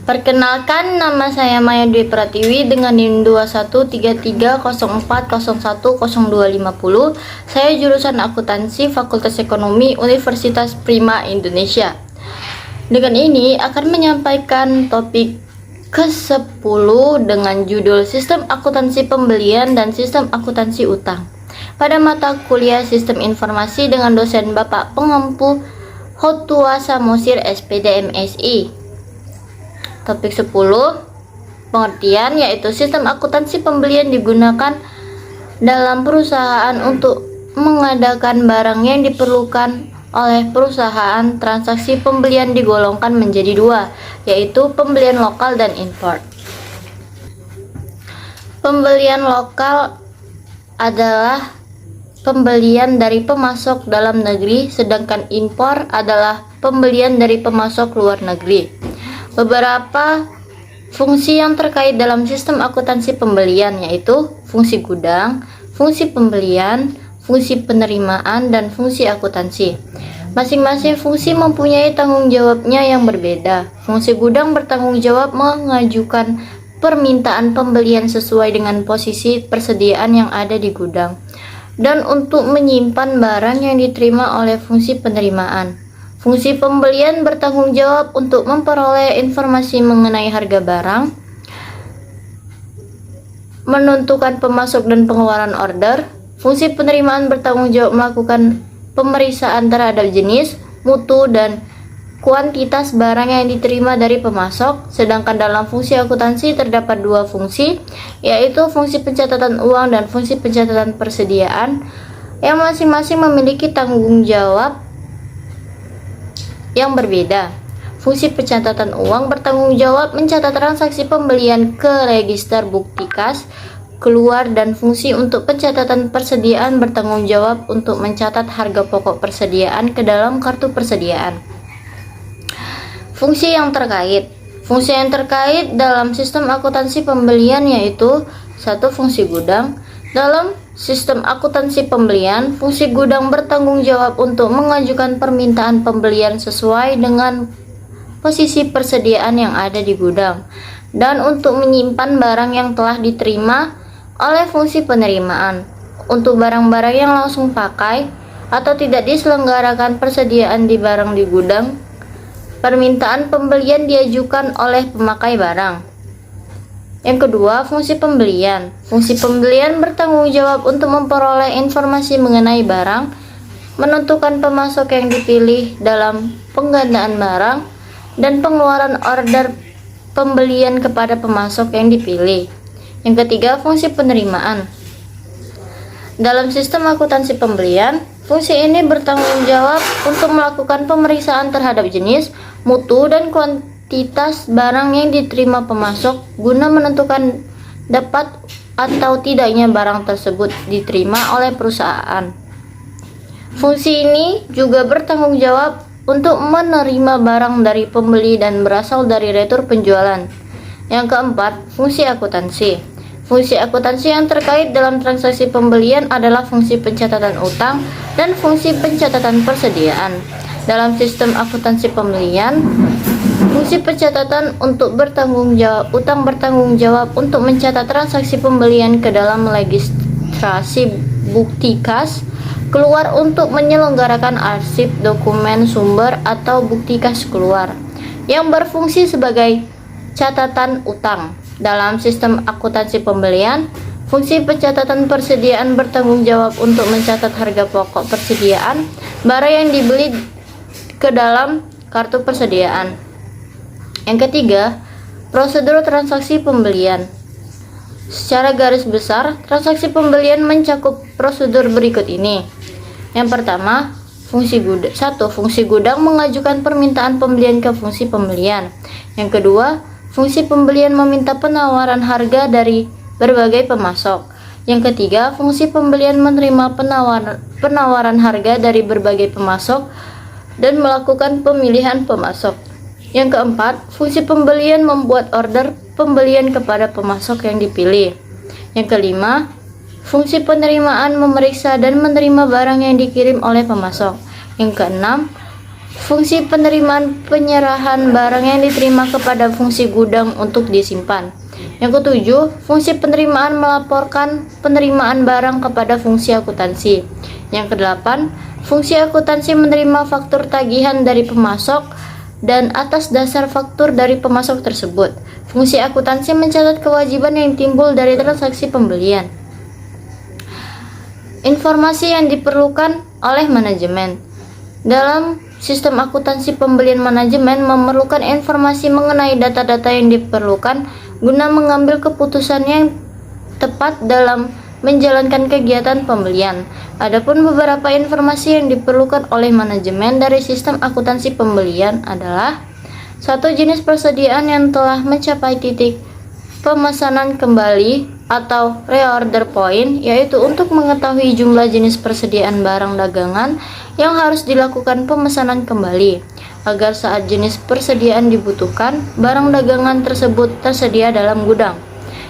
Perkenalkan, nama saya Maya Dwi Pratiwi dengan NIM 213304010250. Saya jurusan akuntansi Fakultas Ekonomi Universitas Prima Indonesia. Dengan ini akan menyampaikan topik ke-10 dengan judul Sistem Akuntansi Pembelian dan Sistem Akuntansi Utang pada mata kuliah Sistem Informasi dengan dosen Bapak Pengempu Hotua Samosir SPD MSI. Topik 10, pengertian, yaitu sistem akuntansi pembelian digunakan dalam perusahaan untuk mengadakan barang yang diperlukan oleh perusahaan. Transaksi pembelian digolongkan menjadi dua, yaitu pembelian lokal dan import. Pembelian lokal adalah pembelian dari pemasok dalam negeri, sedangkan impor adalah pembelian dari pemasok luar negeri. Beberapa fungsi yang terkait dalam sistem akuntansi pembelian yaitu fungsi gudang, fungsi pembelian, fungsi penerimaan, dan fungsi akuntansi. Masing-masing fungsi mempunyai tanggung jawabnya yang berbeda. Fungsi gudang bertanggung jawab mengajukan permintaan pembelian sesuai dengan posisi persediaan yang ada di gudang, dan untuk menyimpan barang yang diterima oleh fungsi penerimaan. Fungsi pembelian bertanggung jawab untuk memperoleh informasi mengenai harga barang, menentukan pemasok dan pengeluaran order. Fungsi penerimaan bertanggung jawab melakukan pemeriksaan terhadap jenis, mutu, dan kuantitas barang yang diterima dari pemasok. Sedangkan dalam fungsi akuntansi terdapat dua fungsi, yaitu fungsi pencatatan uang dan fungsi pencatatan persediaan, yang masing-masing memiliki tanggung jawab yang berbeda. Fungsi pencatatan uang bertanggung jawab mencatat transaksi pembelian ke register bukti kas keluar, dan fungsi untuk pencatatan persediaan bertanggung jawab untuk mencatat harga pokok persediaan ke dalam kartu persediaan. Fungsi yang terkait dalam sistem akuntansi pembelian yaitu 1. Fungsi gudang. Dalam sistem akuntansi pembelian, fungsi gudang bertanggung jawab untuk mengajukan permintaan pembelian sesuai dengan posisi persediaan yang ada di gudang, dan untuk menyimpan barang yang telah diterima oleh fungsi penerimaan. Untuk barang-barang yang langsung pakai atau tidak diselenggarakan persediaan di barang di gudang, permintaan pembelian diajukan oleh pemakai barang. Yang kedua, fungsi pembelian. Fungsi pembelian bertanggung jawab untuk memperoleh informasi mengenai barang, menentukan pemasok yang dipilih dalam penggandaan barang, dan pengeluaran order pembelian kepada pemasok yang dipilih. Yang ketiga, fungsi penerimaan. Dalam sistem akuntansi pembelian, fungsi ini bertanggung jawab untuk melakukan pemeriksaan terhadap jenis, mutu, dan kuantitas barang yang diterima pemasok guna menentukan dapat atau tidaknya barang tersebut diterima oleh perusahaan. Fungsi ini juga bertanggung jawab untuk menerima barang dari pembeli dan berasal dari retur penjualan. Yang keempat, fungsi akuntansi. Fungsi akuntansi yang terkait dalam transaksi pembelian adalah fungsi pencatatan utang dan fungsi pencatatan persediaan. Dalam sistem akuntansi pembelian, fungsi pencatatan untuk utang bertanggung jawab untuk mencatat transaksi pembelian ke dalam registrasi bukti kas keluar untuk menyelenggarakan arsip dokumen sumber atau bukti kas keluar yang berfungsi sebagai catatan utang. Dalam sistem akuntansi pembelian, fungsi pencatatan persediaan bertanggung jawab untuk mencatat harga pokok persediaan barang yang dibeli ke dalam kartu persediaan. Yang ketiga, prosedur transaksi pembelian. Secara garis besar, transaksi pembelian mencakup prosedur berikut ini. Yang pertama, fungsi gudang. 1. Fungsi gudang mengajukan permintaan pembelian ke fungsi pembelian. Yang kedua, fungsi pembelian meminta penawaran harga dari berbagai pemasok. Yang ketiga, fungsi pembelian menerima penawaran harga dari berbagai pemasok dan melakukan pemilihan pemasok. Yang keempat, fungsi pembelian membuat order pembelian kepada pemasok yang dipilih. Yang kelima, fungsi penerimaan memeriksa dan menerima barang yang dikirim oleh pemasok. Yang keenam, fungsi penerimaan penyerahan barang yang diterima kepada fungsi gudang untuk disimpan. Yang ketujuh, fungsi penerimaan melaporkan penerimaan barang kepada fungsi akuntansi. Yang kedelapan, fungsi akuntansi menerima faktur tagihan dari pemasok dan atas dasar faktur dari pemasok tersebut. Fungsi akuntansi mencatat kewajiban yang timbul dari transaksi pembelian. Informasi yang diperlukan oleh manajemen. Dalam sistem akuntansi pembelian, manajemen memerlukan informasi mengenai data-data yang diperlukan guna mengambil keputusan yang tepat dalam menjalankan kegiatan pembelian. Adapun beberapa informasi yang diperlukan oleh manajemen dari sistem akuntansi pembelian adalah: 1. Jenis persediaan yang telah mencapai titik pemesanan kembali atau reorder point, yaitu untuk mengetahui jumlah jenis persediaan barang dagangan yang harus dilakukan pemesanan kembali, agar saat jenis persediaan dibutuhkan, barang dagangan tersebut tersedia dalam gudang.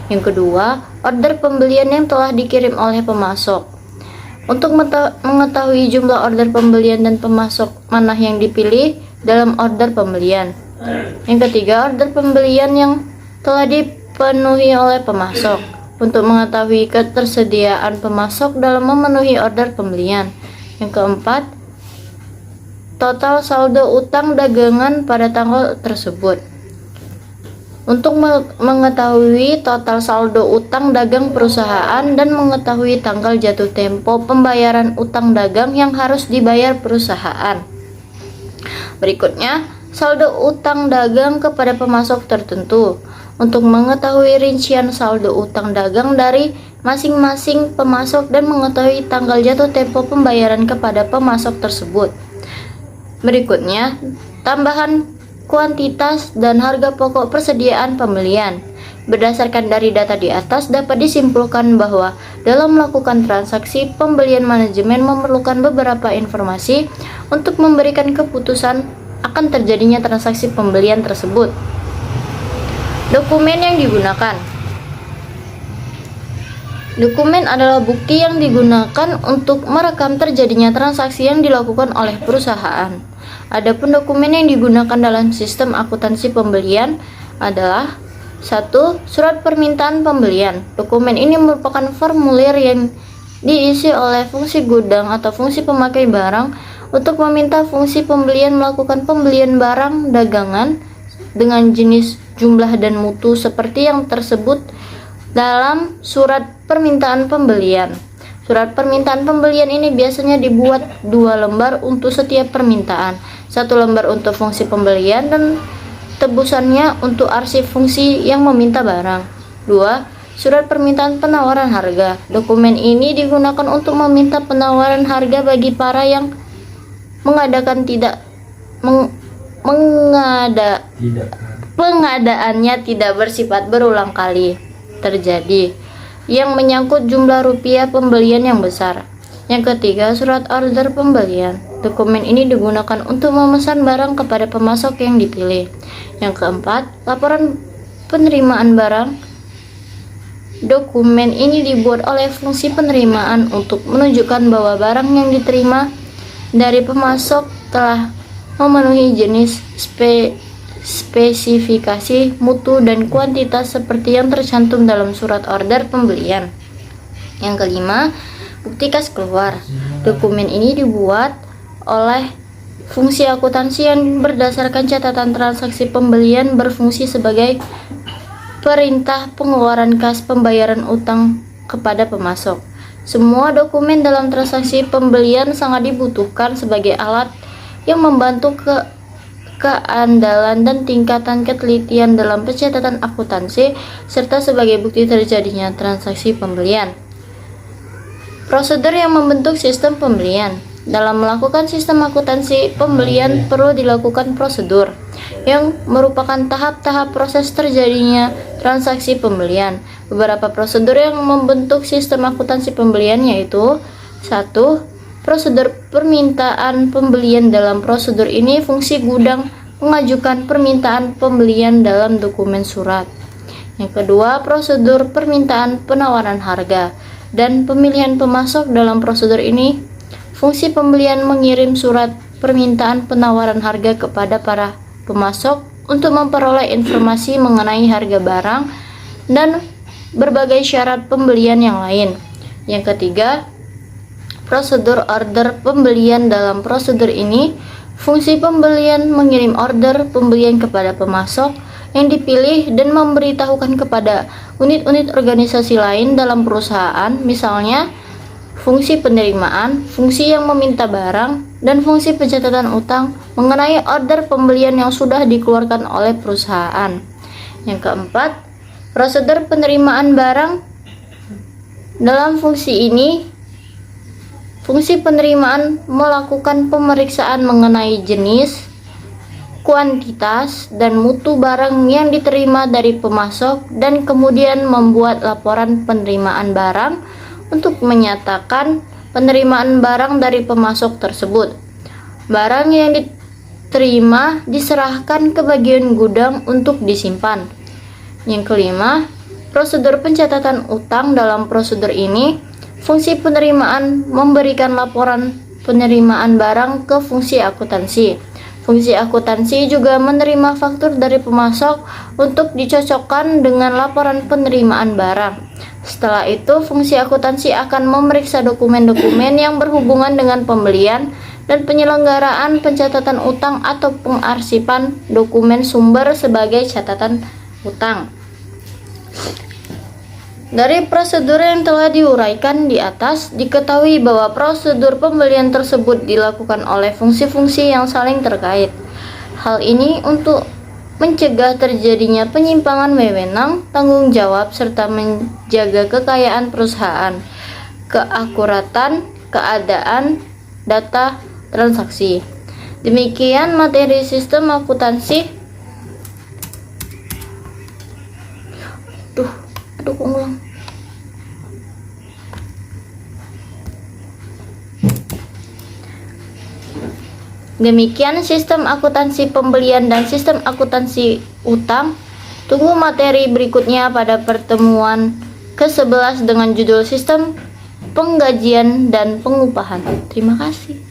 Yang kedua, order pembelian yang telah dikirim oleh pemasok, untuk mengetahui jumlah order pembelian dan pemasok mana yang dipilih dalam order pembelian. Yang ketiga, order pembelian yang telah dipenuhi oleh pemasok, untuk mengetahui ketersediaan pemasok dalam memenuhi order pembelian. Yang keempat, total saldo utang dagangan pada tanggal tersebut, untuk mengetahui total saldo utang dagang perusahaan dan mengetahui tanggal jatuh tempo pembayaran utang dagang yang harus dibayar perusahaan. Berikutnya, saldo utang dagang kepada pemasok tertentu, untuk mengetahui rincian saldo utang dagang dari masing-masing pemasok dan mengetahui tanggal jatuh tempo pembayaran kepada pemasok tersebut. Berikutnya, tambahan kuantitas dan harga pokok persediaan pembelian. Berdasarkan dari data di atas, dapat disimpulkan bahwa dalam melakukan transaksi pembelian, manajemen memerlukan beberapa informasi untuk memberikan keputusan akan terjadinya transaksi pembelian tersebut. Dokumen yang digunakan. Dokumen adalah bukti yang digunakan untuk merekam terjadinya transaksi yang dilakukan oleh perusahaan. Adapun dokumen yang digunakan dalam sistem akuntansi pembelian adalah: 1. Surat permintaan pembelian. Dokumen ini merupakan formulir yang diisi oleh fungsi gudang atau fungsi pemakai barang untuk meminta fungsi pembelian melakukan pembelian barang dagangan dengan jenis, jumlah, dan mutu seperti yang tersebut dalam surat permintaan pembelian. Surat permintaan pembelian ini biasanya dibuat 2 lembar untuk setiap permintaan, 1 lembar untuk fungsi pembelian dan tebusannya untuk arsip fungsi yang meminta barang. 2. Surat permintaan penawaran harga. Dokumen ini digunakan untuk meminta penawaran harga bagi para yang pengadaannya tidak bersifat berulang kali terjadi, yang menyangkut jumlah rupiah pembelian yang besar. Yang ketiga, surat order pembelian. Dokumen ini digunakan untuk memesan barang kepada pemasok yang dipilih. Yang keempat, laporan penerimaan barang. Dokumen ini dibuat oleh fungsi penerimaan untuk menunjukkan bahwa barang yang diterima dari pemasok telah memenuhi jenis, spesifikasi, mutu, dan kuantitas seperti yang tercantum dalam surat order pembelian. Yang kelima, bukti kas keluar. Dokumen ini dibuat oleh fungsi akuntansi yang berdasarkan catatan transaksi pembelian, berfungsi sebagai perintah pengeluaran kas pembayaran utang kepada pemasok. Semua dokumen dalam transaksi pembelian sangat dibutuhkan sebagai alat yang membantu keandalan dan tingkatan ketelitian dalam pencatatan akuntansi, serta sebagai bukti terjadinya transaksi pembelian. Prosedur yang membentuk sistem pembelian. Dalam melakukan sistem akuntansi pembelian perlu dilakukan prosedur yang merupakan tahap-tahap proses terjadinya transaksi pembelian. Beberapa prosedur yang membentuk sistem akuntansi pembelian yaitu: 1. Prosedur permintaan pembelian. Dalam prosedur ini fungsi gudang mengajukan permintaan pembelian dalam dokumen surat. Yang kedua, prosedur permintaan penawaran harga dan pemilihan pemasok. Dalam prosedur ini, fungsi pembelian mengirim surat permintaan penawaran harga kepada para pemasok untuk memperoleh informasi mengenai harga barang dan berbagai syarat pembelian yang lain. Yang ketiga, prosedur order pembelian. Dalam prosedur ini, fungsi pembelian mengirim order pembelian kepada pemasok yang dipilih dan memberitahukan kepada unit-unit organisasi lain dalam perusahaan, misalnya fungsi penerimaan, fungsi yang meminta barang, dan fungsi pencatatan utang mengenai order pembelian yang sudah dikeluarkan oleh perusahaan. Yang keempat, prosedur penerimaan barang. Dalam fungsi ini, fungsi penerimaan melakukan pemeriksaan mengenai jenis, kuantitas, dan mutu barang yang diterima dari pemasok dan kemudian membuat laporan penerimaan barang untuk menyatakan penerimaan barang dari pemasok tersebut. Barang yang diterima diserahkan ke bagian gudang untuk disimpan. Yang kelima, prosedur pencatatan utang. Dalam prosedur ini, fungsi penerimaan memberikan laporan penerimaan barang ke fungsi akuntansi. Fungsi akuntansi juga menerima faktur dari pemasok untuk dicocokkan dengan laporan penerimaan barang. Setelah itu, fungsi akuntansi akan memeriksa dokumen-dokumen yang berhubungan dengan pembelian dan penyelenggaraan pencatatan utang atau pengarsipan dokumen sumber sebagai catatan utang. Dari prosedur yang telah diuraikan di atas, diketahui bahwa prosedur pembelian tersebut dilakukan oleh fungsi-fungsi yang saling terkait. Hal ini untuk mencegah terjadinya penyimpangan wewenang, tanggung jawab, serta menjaga kekayaan perusahaan, keakuratan, keadaan, data, transaksi. Demikian materi sistem akuntansi. Aduh, kok ngulang. Demikian sistem akuntansi pembelian dan sistem akuntansi utang. Tunggu materi berikutnya pada pertemuan ke-11 dengan judul sistem penggajian dan pengupahan. Terima kasih.